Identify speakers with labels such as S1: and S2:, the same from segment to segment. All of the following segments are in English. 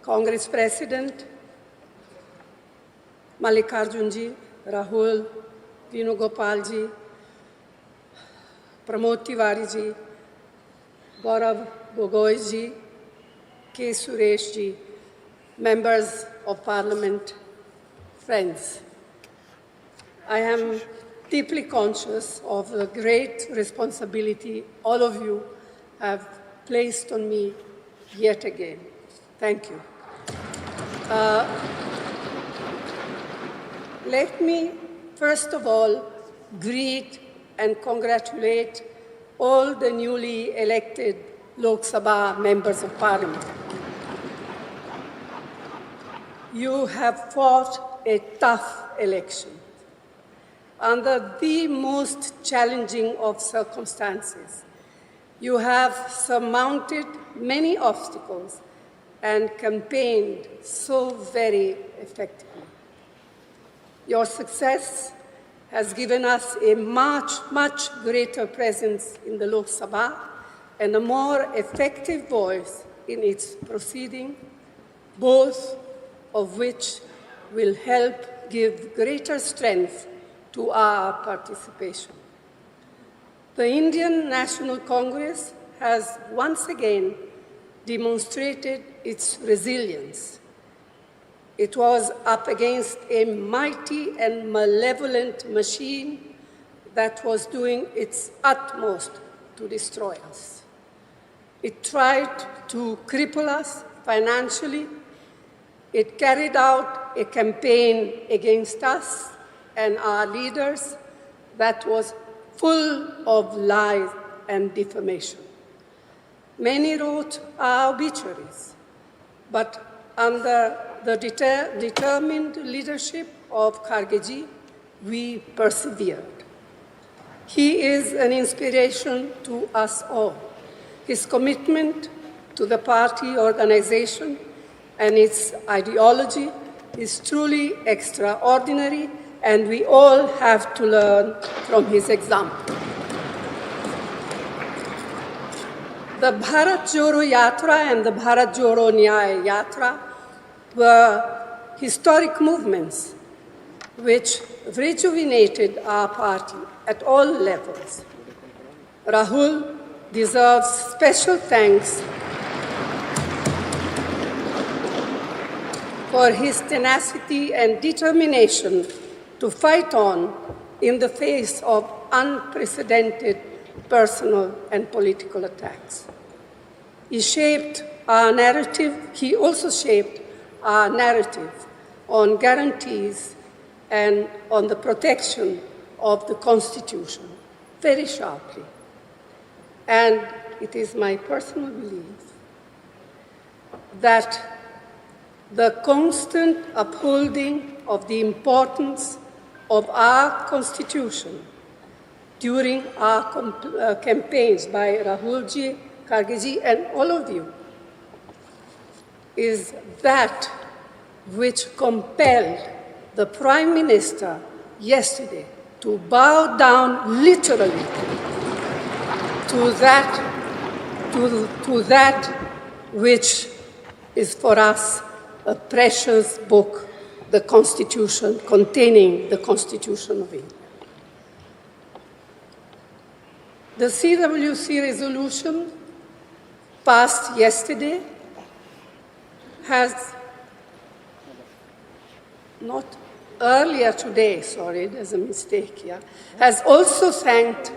S1: Congress President, Mallikarjunji, Rahul, Venugopalji, Pramod Tiwariji, Gaurav Gogoiji, K. Sureshji, members of Parliament, friends. I am deeply conscious of the great responsibility all of you have placed on me yet again. Thank you. Let me, first of all, greet and congratulate all the newly elected Lok Sabha members of Parliament. You have fought a tough election under the most challenging of circumstances. You have surmounted many obstacles and campaigned so very effectively. Your success has given us a much greater presence in the Lok Sabha and a more effective voice in its proceeding, both of which will help give greater strength to our participation. The Indian National Congress has once again demonstrated its resilience. It was up against a mighty and malevolent machine that was doing its utmost to destroy us. It tried to cripple us financially. It carried out a campaign against us and our leaders that was full of lies and defamation. Many wrote our obituaries, but under the determined leadership of Khargeji, we persevered. He is an inspiration to us all. His commitment to the party organization and its ideology is truly extraordinary, and we all have to learn from his example. The Bharat Jodo Yatra and the Bharat Jodo Nyaya Yatra were historic movements which rejuvenated our party at all levels. Rahul deserves special thanks for his tenacity and determination to fight on in the face of unprecedented personal and political attacks. He shaped our narrative. He also shaped our narrative on guarantees and on the protection of the Constitution very sharply. And it is my personal belief that the constant upholding of the importance of our Constitution during our campaigns by Rahulji, Khargeji, and all of you is that which compelled the Prime Minister yesterday to bow down literally to that which is for us a precious book, the Constitution, containing the Constitution of India. The CWC resolution passed yesterday has not earlier today, sorry, there's a mistake here, has also thanked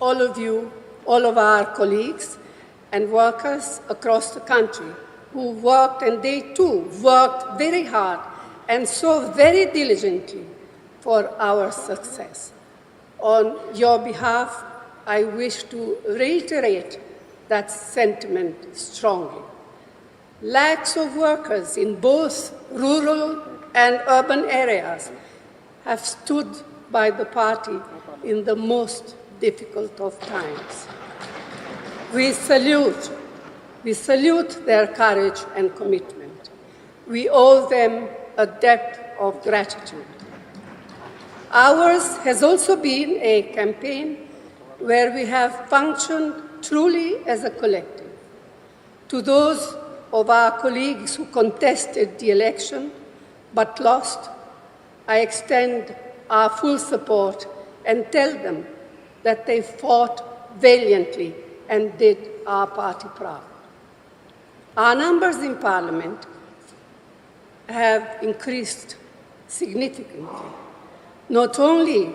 S1: all of you, all of our colleagues and workers across the country who worked, and they too worked very hard and so very diligently for our success. On your behalf, I wish to reiterate that sentiment strongly. Lakhs of workers in both rural and urban areas have stood by the party in the most difficult of times. We salute their courage and commitment. We owe them a debt of gratitude. Ours has also been a campaign where we have functioned truly as a collective. To those of our colleagues who contested the election but lost, I extend our full support and tell them that they fought valiantly and did our party proud. Our numbers in Parliament have increased significantly. Not only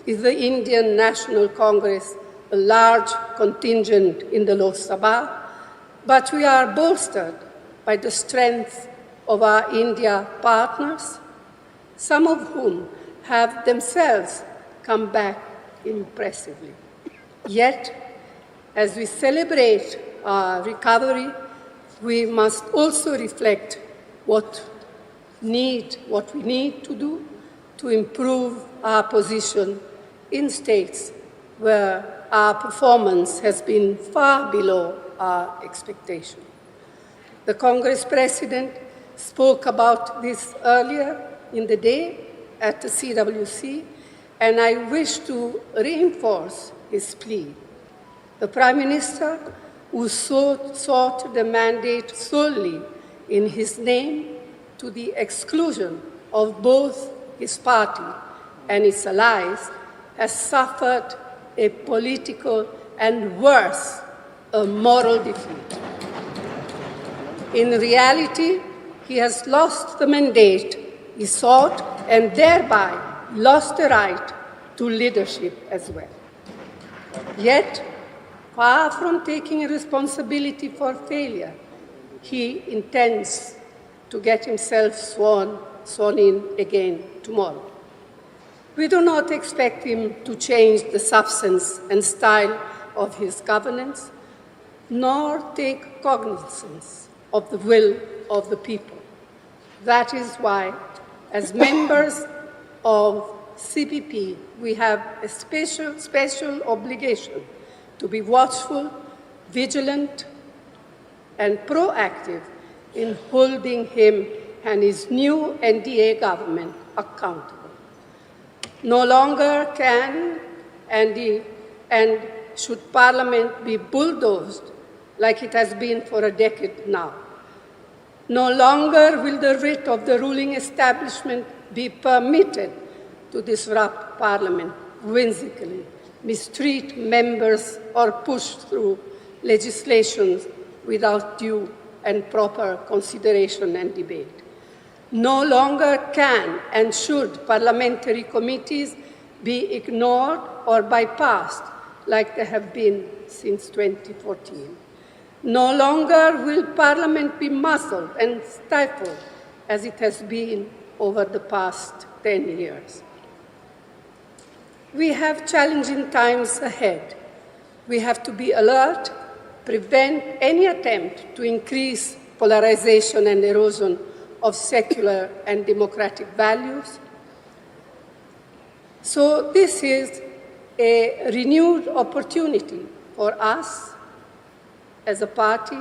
S1: is the Indian National Congress a large contingent in the Lok Sabha, but we are bolstered by the strength of our India partners, some of whom have themselves come back impressively. Yet, as we celebrate our recovery, we must also reflect what we need to do to improve our position in states where our performance has been far below our expectation. The Congress President spoke about this earlier in the day at the CWC, and I wish to reinforce his plea. The Prime Minister, who sought the mandate solely in his name to the exclusion of both his party and its allies, has suffered a political and worse, a moral defeat. In reality, he has lost the mandate he sought and thereby lost the right to leadership as well. Yet, far from taking responsibility for failure, he intends to get himself sworn in again tomorrow. We do not expect him to change the substance and style of his governance, nor take cognizance of the will of the people. That is why, as members of CPP, we have a special obligation to be watchful, vigilant, and proactive in holding him and his new NDA government accountable. No longer can and should Parliament be bulldozed like it has been for a decade now. No longer will the writ of the ruling establishment be permitted to disrupt Parliament whimsically, mistreat members, or push through legislation without due and proper consideration and debate. No longer can and should parliamentary committees be ignored or bypassed like they have been since 2014. No longer will Parliament be muzzled and stifled as it has been over the past 10 years. We have challenging times ahead. We have to be alert, prevent any attempt to increase polarization and erosion of secular and democratic values. So this is a renewed opportunity for us as a party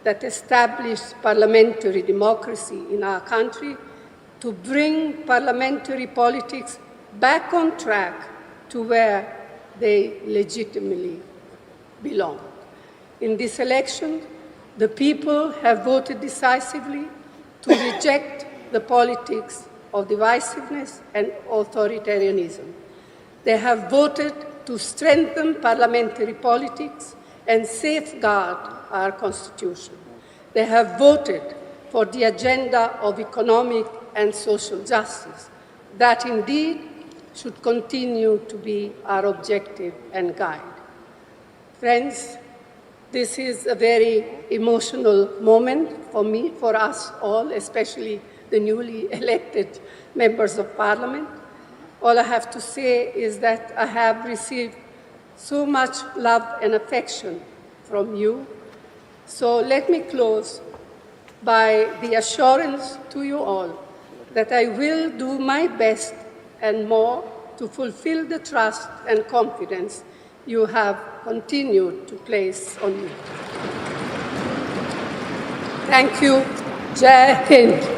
S1: that established parliamentary democracy in our country to bring parliamentary politics back on track to where they legitimately belong. In this election, the people have voted decisively to reject the politics of divisiveness and authoritarianism. They have voted to strengthen parliamentary politics and safeguard our Constitution. They have voted for the agenda of economic and social justice. That indeed should continue to be our objective and guide. Friends, this is a very emotional moment for me, for us all, especially the newly elected members of Parliament. All I have to say is that I have received so much love and affection from you. So let me close by the assurance to you all that I will do my best and more to fulfill the trust and confidence you have continued to place on me. Thank you. Jai Hind.